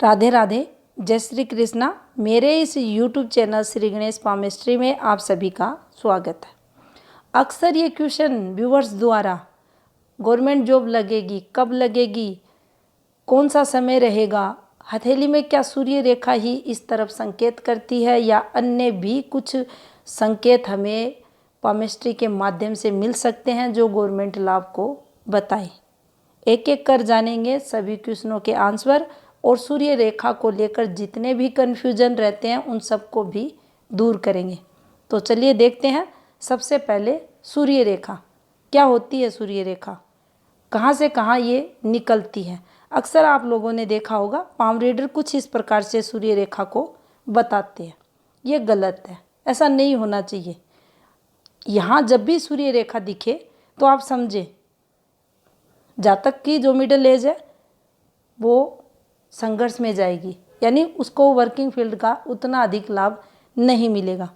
राधे राधे, जय श्री कृष्णा। मेरे इस YouTube channel Shri Ganesh palmistry में आप सभी का स्वागत है। अक्सर ये क्वेश्चन व्यूवर्स द्वारा गवर्नमेंट जॉब लगेगी, कब लगेगी, कौन सा समय रहेगा, हथेली में क्या सूर्य रेखा ही इस तरफ संकेत करती है या अन्य भी कुछ संकेत हमें पामिस्ट्री के माध्यम से मिल सकते हैं जो गवर्नमेंट लाभ को बताए। एक एक कर जानेंगे सभी क्वेश्चनों के आंसर और सूर्य रेखा को लेकर जितने भी कन्फ्यूजन रहते हैं उन सबको भी दूर करेंगे। तो चलिए देखते हैं। सबसे पहले सूर्य रेखा क्या होती है, सूर्य रेखा कहाँ से कहाँ ये निकलती है। अक्सर आप लोगों ने देखा होगा पाम रीडर कुछ इस प्रकार से सूर्य रेखा को बताते हैं। ये गलत है, ऐसा नहीं होना चाहिए। यहाँ जब भी सूर्य रेखा दिखे तो आप समझें जातक की जो मिडिल एज है वो संघर्ष में जाएगी, यानी उसको वर्किंग फील्ड का उतना अधिक लाभ नहीं मिलेगा।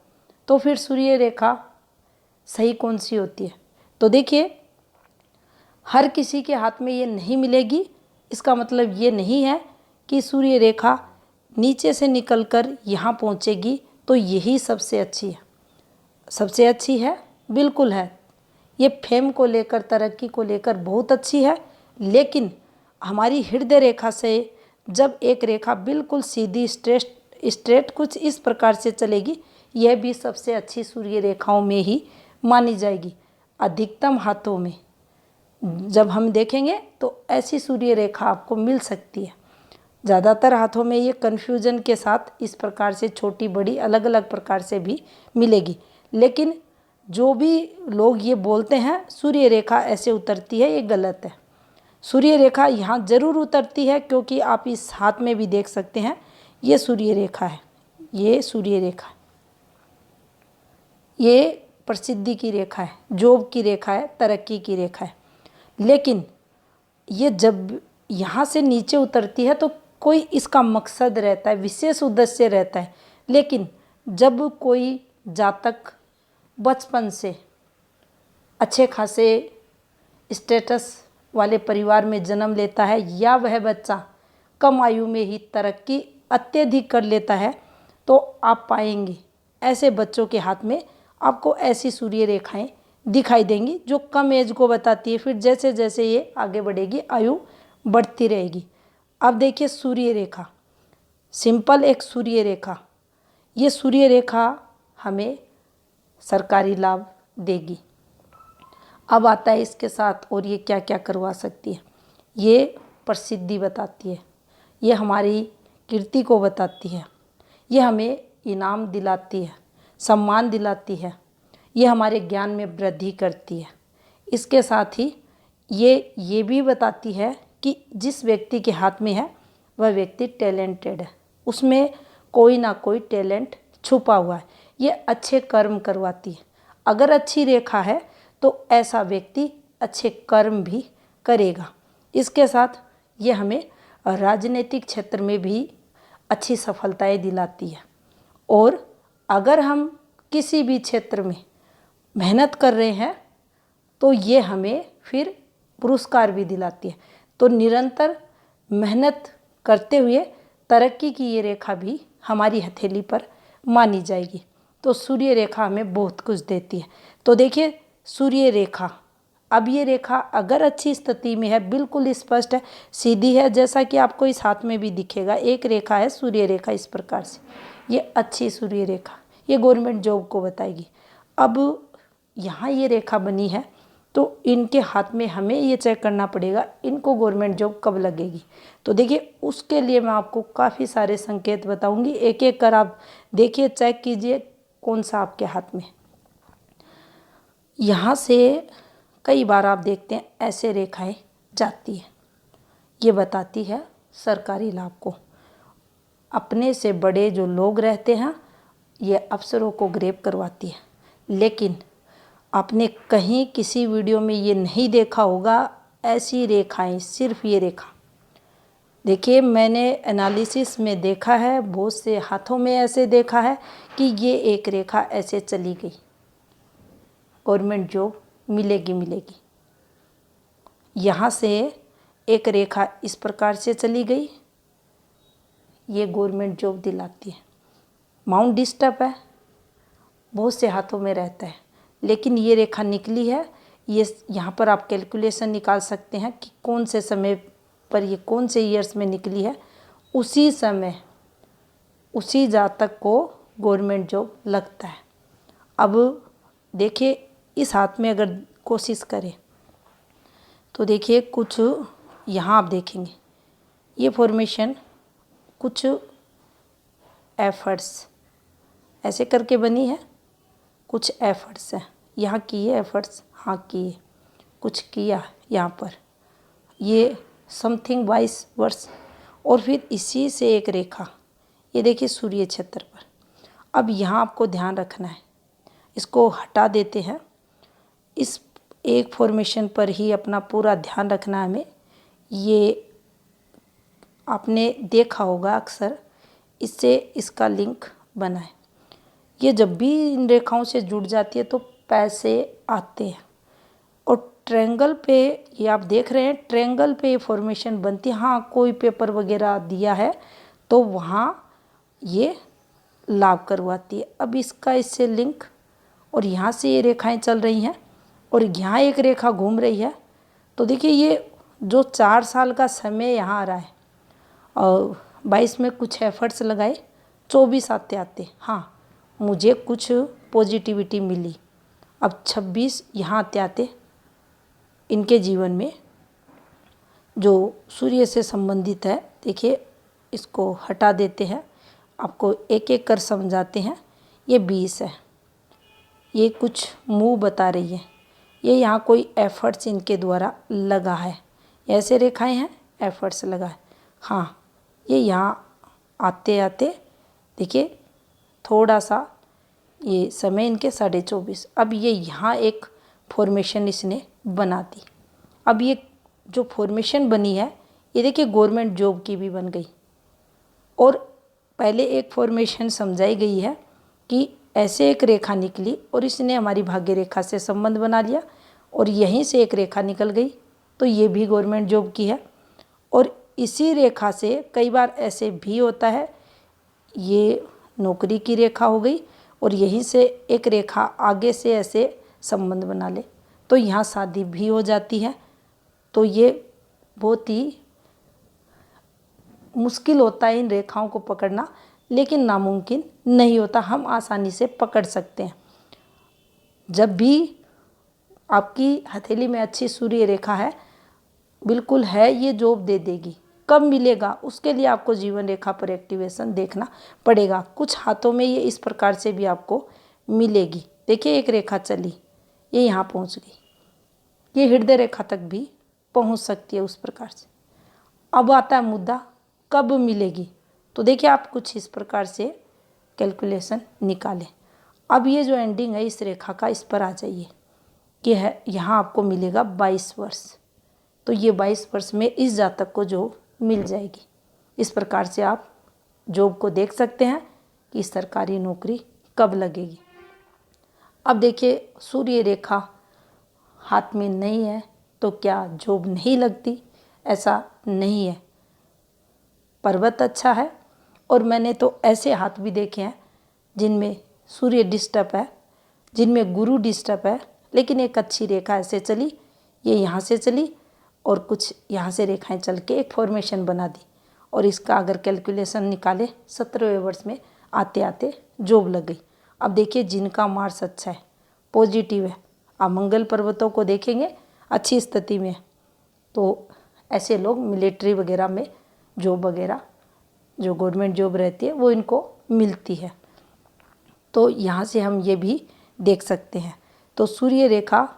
तो फिर सूर्य रेखा सही कौन सी होती है? तो देखिए, हर किसी के हाथ में ये नहीं मिलेगी। इसका मतलब ये नहीं है कि सूर्य रेखा नीचे से निकलकर यहाँ पहुँचेगी तो यही सबसे अच्छी है। सबसे अच्छी है, बिल्कुल है। ये फेम को लेकर, तरक्की को लेकर बहुत अच्छी है, लेकिन हमारी हृदय रेखा से जब एक रेखा बिल्कुल सीधी स्ट्रेट कुछ इस प्रकार से चलेगी, यह भी सबसे अच्छी सूर्य रेखाओं में ही मानी जाएगी। अधिकतम हाथों में जब हम देखेंगे तो ऐसी सूर्य रेखा आपको मिल सकती है। ज़्यादातर हाथों में ये कन्फ्यूजन के साथ इस प्रकार से छोटी बड़ी अलग अलग प्रकार से भी मिलेगी। लेकिन जो भी लोग ये बोलते हैं सूर्य रेखा ऐसे उतरती है, ये गलत है। सूर्य रेखा यहाँ जरूर उतरती है, क्योंकि आप इस हाथ में भी देख सकते हैं ये सूर्य रेखा है। ये सूर्य रेखा, ये प्रसिद्धि की रेखा है, जॉब की रेखा है, तरक्की की रेखा है। लेकिन ये जब यहाँ से नीचे उतरती है तो कोई इसका मकसद रहता है, विशेष उद्देश्य रहता है। लेकिन जब कोई जातक बचपन से अच्छे खासे स्टेटस वाले परिवार में जन्म लेता है या वह बच्चा कम आयु में ही तरक्की अत्यधिक कर लेता है, तो आप पाएंगे ऐसे बच्चों के हाथ में आपको ऐसी सूर्य रेखाएं दिखाई देंगी जो कम एज को बताती है। फिर जैसे जैसे ये आगे बढ़ेगी आयु बढ़ती रहेगी। अब देखिए सूर्य रेखा, सिंपल एक सूर्य रेखा। ये सूर्य रेखा हमें सरकारी लाभ देगी। अब आता है इसके साथ और ये क्या क्या करवा सकती है। ये प्रसिद्धि बताती है, ये हमारी कीर्ति को बताती है, ये हमें इनाम दिलाती है, सम्मान दिलाती है, ये हमारे ज्ञान में वृद्धि करती है। इसके साथ ही ये भी बताती है कि जिस व्यक्ति के हाथ में है वह व्यक्ति टैलेंटेड है, उसमें कोई ना कोई टैलेंट छुपा हुआ है। ये अच्छे कर्म करवाती है। अगर अच्छी रेखा है तो ऐसा व्यक्ति अच्छे कर्म भी करेगा। इसके साथ ये हमें राजनीतिक क्षेत्र में भी अच्छी सफलताएं दिलाती है। और अगर हम किसी भी क्षेत्र में मेहनत कर रहे हैं तो ये हमें फिर पुरस्कार भी दिलाती है। तो निरंतर मेहनत करते हुए तरक्की की ये रेखा भी हमारी हथेली पर मानी जाएगी। तो सूर्य रेखा हमें बहुत कुछ देती है। तो देखिए सूर्य रेखा, अब ये रेखा अगर अच्छी स्थिति में है, बिल्कुल स्पष्ट है, सीधी है, जैसा कि आपको इस हाथ में भी दिखेगा एक रेखा है सूर्य रेखा इस प्रकार से। ये अच्छी सूर्य रेखा, ये गवर्नमेंट जॉब को बताएगी। अब यहाँ ये रेखा बनी है तो इनके हाथ में हमें ये चेक करना पड़ेगा इनको गवर्नमेंट जॉब कब लगेगी। तो देखिए उसके लिए मैं आपको काफ़ी सारे संकेत बताऊंगी, एक एक कर आप देखिए, चेक कीजिए कौन सा आपके हाथ में। यहाँ से कई बार आप देखते हैं ऐसे रेखाएं जाती है, ये बताती है सरकारी लाभ को। अपने से बड़े जो लोग रहते हैं ये अफसरों को ग्रेप करवाती है। लेकिन आपने कहीं किसी वीडियो में ये नहीं देखा होगा ऐसी रेखाएं, सिर्फ ये रेखा। देखिए मैंने एनालिसिस में देखा है, बहुत से हाथों में ऐसे देखा है कि ये एक रेखा ऐसे चली गई, गवर्नमेंट जॉब मिलेगी। यहाँ से एक रेखा इस प्रकार से चली गई, ये गवर्नमेंट जॉब दिलाती है। माउंट डिस्टर्ब है, बहुत से हाथों में रहता है, लेकिन ये रेखा निकली है। ये यहाँ पर आप कैलकुलेशन निकाल सकते हैं कि कौन से समय पर ये कौन से ईयर्स में निकली है, उसी समय उसी जातक को गवर्नमेंट जॉब लगता है। अब देखिए इस हाथ में अगर कोशिश करें तो देखिए कुछ यहाँ आप देखेंगे ये फॉर्मेशन कुछ एफर्ट्स ऐसे करके बनी है, कुछ एफर्ट्स हैं यहाँ किए, एफर्ट्स हाँ किए, कुछ किया यहाँ पर, ये समथिंग 22 वर्ष। और फिर इसी से एक रेखा, ये देखिए सूर्य क्षेत्र पर। अब यहाँ आपको ध्यान रखना है, इसको हटा देते हैं, इस एक फॉर्मेशन पर ही अपना पूरा ध्यान रखना है हमें। ये आपने देखा होगा अक्सर, इससे इसका लिंक बना है। ये जब भी इन रेखाओं से जुड़ जाती है तो पैसे आते हैं। और ट्रायंगल पे ये आप देख रहे हैं, ट्रायंगल पे ये फॉर्मेशन बनती है। हाँ, कोई पेपर वगैरह दिया है तो वहाँ ये लाभ करवाती है। अब इसका इससे लिंक, और यहाँ से ये रेखाएं चल रही हैं और यहाँ एक रेखा घूम रही है। तो देखिए ये जो 4 साल का समय यहाँ आ रहा है और 22 में कुछ एफर्ट्स लगाए, 24 आते आते हाँ मुझे कुछ पॉजिटिविटी मिली। अब 26 यहाँ आते आते इनके जीवन में जो सूर्य से संबंधित है, देखिए इसको हटा देते हैं, आपको एक एक कर समझाते हैं। ये 20 है, ये कुछ मुंह बता रही है, ये यहाँ कोई एफर्ट्स इनके द्वारा लगा है, ऐसे रेखाएं हैं, एफर्ट्स लगा है। हाँ, ये यहाँ आते आते देखिए थोड़ा सा ये समय इनके 24.5। अब ये यहाँ एक फॉर्मेशन इसने बना दी। अब ये जो फॉर्मेशन बनी है ये देखिए गवर्नमेंट जॉब की भी बन गई। और पहले एक फॉर्मेशन समझाई गई है कि ऐसे एक रेखा निकली और इसने हमारी भाग्य रेखा से संबंध बना लिया और यहीं से एक रेखा निकल गई तो ये भी गवर्नमेंट जॉब की है। और इसी रेखा से कई बार ऐसे भी होता है, ये नौकरी की रेखा हो गई और यहीं से एक रेखा आगे से ऐसे संबंध बना ले तो यहाँ शादी भी हो जाती है। तो ये बहुत ही मुश्किल होता है इन रेखाओं को पकड़ना, लेकिन नामुमकिन नहीं होता, हम आसानी से पकड़ सकते हैं। जब भी आपकी हथेली में अच्छी सूर्य रेखा है, बिल्कुल है, ये जॉब दे देगी। कब मिलेगा उसके लिए आपको जीवन रेखा पर एक्टिवेशन देखना पड़ेगा। कुछ हाथों में ये इस प्रकार से भी आपको मिलेगी। देखिए एक रेखा चली, ये यहाँ पहुँच गई, ये हृदय रेखा तक भी पहुँच सकती है उस प्रकार से। अब आता है मुद्दा कब मिलेगी, तो देखिए आप कुछ इस प्रकार से कैलकुलेशन निकालें। अब ये जो एंडिंग है इस रेखा का, इस पर आ जाइए कि है यहाँ आपको मिलेगा 22 वर्ष। तो ये 22 वर्ष में इस जातक को जॉब मिल जाएगी। इस प्रकार से आप जॉब को देख सकते हैं कि सरकारी नौकरी कब लगेगी। अब देखिए सूर्य रेखा हाथ में नहीं है तो क्या जॉब नहीं लगती, ऐसा नहीं है। पर्वत अच्छा है और मैंने तो ऐसे हाथ भी देखे हैं जिनमें सूर्य डिस्टर्ब है, जिनमें गुरु डिस्टर्ब है, लेकिन एक अच्छी रेखा ऐसे चली, ये यहाँ से चली और कुछ यहाँ से रेखाएं चल के एक फॉर्मेशन बना दी और इसका अगर कैलकुलेशन निकाले 17वें वर्ष में आते आते जॉब लग गई। अब देखिए जिनका मार्स अच्छा है, पॉजिटिव है, आप मंगल पर्वतों को देखेंगे अच्छी स्थिति में, तो ऐसे लोग मिलिट्री वगैरह में जॉब वगैरह जो गवर्नमेंट जॉब रहती है वो इनको मिलती है। तो यहाँ से हम ये भी देख सकते हैं। तो सूर्य रेखा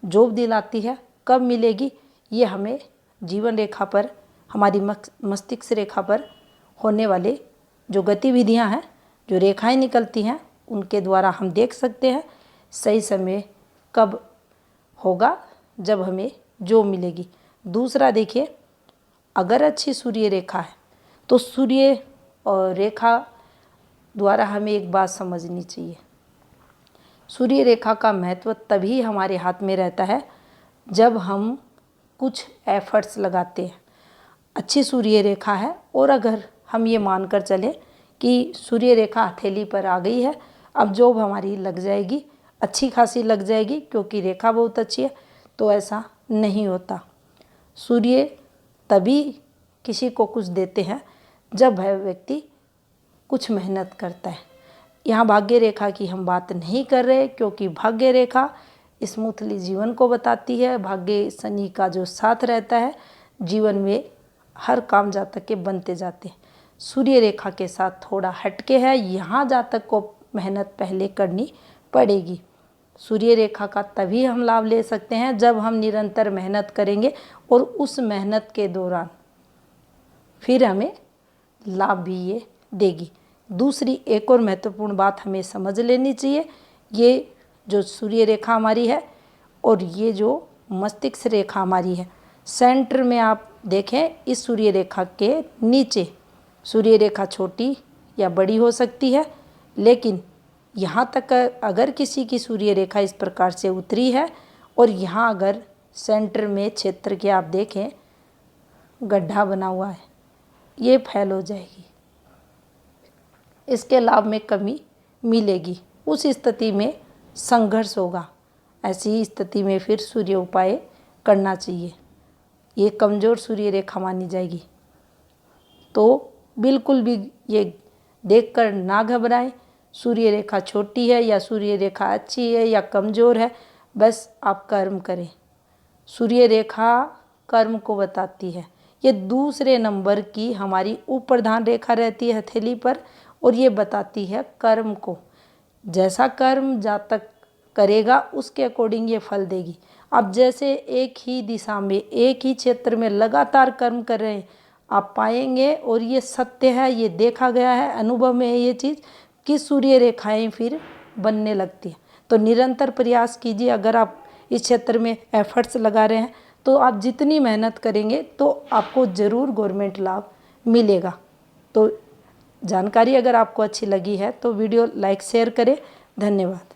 जॉब दिलाती है, कब मिलेगी ये हमें जीवन रेखा पर, हमारी मस्तिष्क रेखा पर होने वाले जो गतिविधियाँ हैं, जो रेखाएं निकलती हैं, उनके द्वारा हम देख सकते हैं सही समय कब होगा जब हमें जॉब मिलेगी। दूसरा देखिए, अगर अच्छी सूर्य रेखा है तो सूर्य और रेखा द्वारा हमें एक बात समझनी चाहिए, सूर्य रेखा का महत्व तभी हमारे हाथ में रहता है जब हम कुछ एफर्ट्स लगाते हैं। अच्छी सूर्य रेखा है और अगर हम ये मानकर चलें कि सूर्य रेखा हथेली पर आ गई है, अब जॉब हमारी लग जाएगी, अच्छी खासी लग जाएगी क्योंकि रेखा बहुत अच्छी है, तो ऐसा नहीं होता। सूर्य तभी किसी को कुछ देते हैं जब वह व्यक्ति कुछ मेहनत करता है। यहाँ भाग्य रेखा की हम बात नहीं कर रहे क्योंकि भाग्य रेखा स्मूथली जीवन को बताती है। भाग्य शनि का जो साथ रहता है जीवन में हर काम जातक के बनते जाते हैं। सूर्य रेखा के साथ थोड़ा हटके है, यहाँ जातक को मेहनत पहले करनी पड़ेगी। सूर्य रेखा का तभी हम लाभ ले सकते हैं जब हम निरंतर मेहनत करेंगे और उस मेहनत के दौरान फिर हमें लाभ भी ये देगी। दूसरी एक और महत्वपूर्ण बात हमें समझ लेनी चाहिए, ये जो सूर्य रेखा हमारी है और ये जो मस्तिष्क रेखा हमारी है, सेंटर में आप देखें इस सूर्य रेखा के नीचे सूर्य रेखा छोटी या बड़ी हो सकती है, लेकिन यहाँ तक अगर किसी की सूर्य रेखा इस प्रकार से उतरी है और यहाँ अगर सेंटर में क्षेत्र के आप देखें गड्ढा बना हुआ है, ये फैल हो जाएगी, इसके लाभ में कमी मिलेगी। उस स्थिति में संघर्ष होगा। ऐसी स्थिति में फिर सूर्य उपाय करना चाहिए। ये कमज़ोर सूर्य रेखा मानी जाएगी। तो बिल्कुल भी ये देखकर ना घबराएं, सूर्य रेखा छोटी है या सूर्य रेखा अच्छी है या कमज़ोर है, बस आप कर्म करें। सूर्य रेखा कर्म को बताती है। ये दूसरे नंबर की हमारी उप्रधान रेखा रहती है हथेली पर और ये बताती है कर्म को। जैसा कर्म जातक करेगा उसके अकॉर्डिंग ये फल देगी। अब जैसे एक ही दिशा में एक ही क्षेत्र में लगातार कर्म कर रहे हैं, आप पाएंगे और ये सत्य है, ये देखा गया है, अनुभव में है ये चीज़ कि सूर्य रेखाएं फिर बनने लगती हैं। तो निरंतर प्रयास कीजिए। अगर आप इस क्षेत्र में एफर्ट्स लगा रहे हैं तो आप जितनी मेहनत करेंगे तो आपको ज़रूर गवर्नमेंट लाभ मिलेगा। तो जानकारी अगर आपको अच्छी लगी है तो वीडियो लाइक शेयर करें। धन्यवाद।